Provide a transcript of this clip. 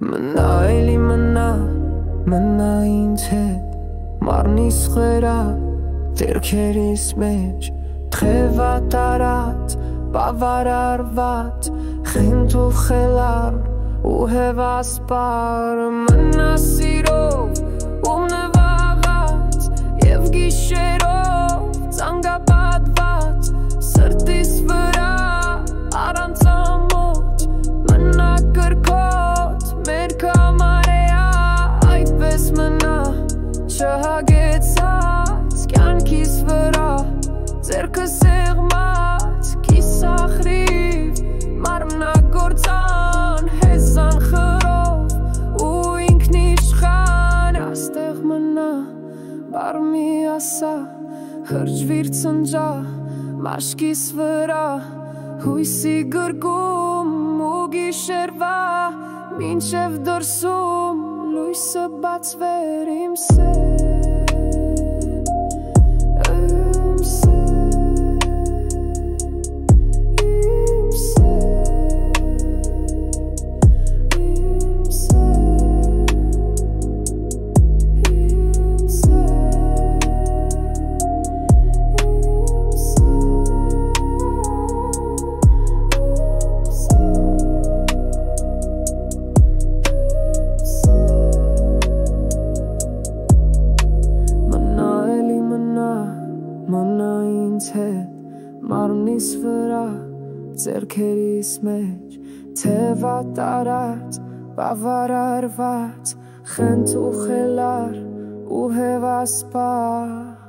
Մնա էլի մնա ինձ հետ Մարմնիս խերա ձեռքերիս մեջ Թևատարած, բավարարված Խենթ ու խելար ու հևասպար Մնա սիրով ու նվաղած Եվ գիշերով ծանգապատված Սրտիս վրա առանց ամոթ Մնա կրկոտ մեր կամարեա Այդպես մնա չհագեցած կյանքիս վրա Ձերքը սեղմած կիսախրիվ մարմնակործան հեզան խրով ու ինքն իշխան աստեղ մնա բարմի ասա հրջվիր ծնջա մաշկիս վրա հույսի գրկում ու գիշերվա մինչև դրսում լույսը բացվեր իմ Մնա ինձ հետ մարմնիս վրա ձեռքերիս մեջ թևատարած բավարարված խենթ ու խելար ու հևասպար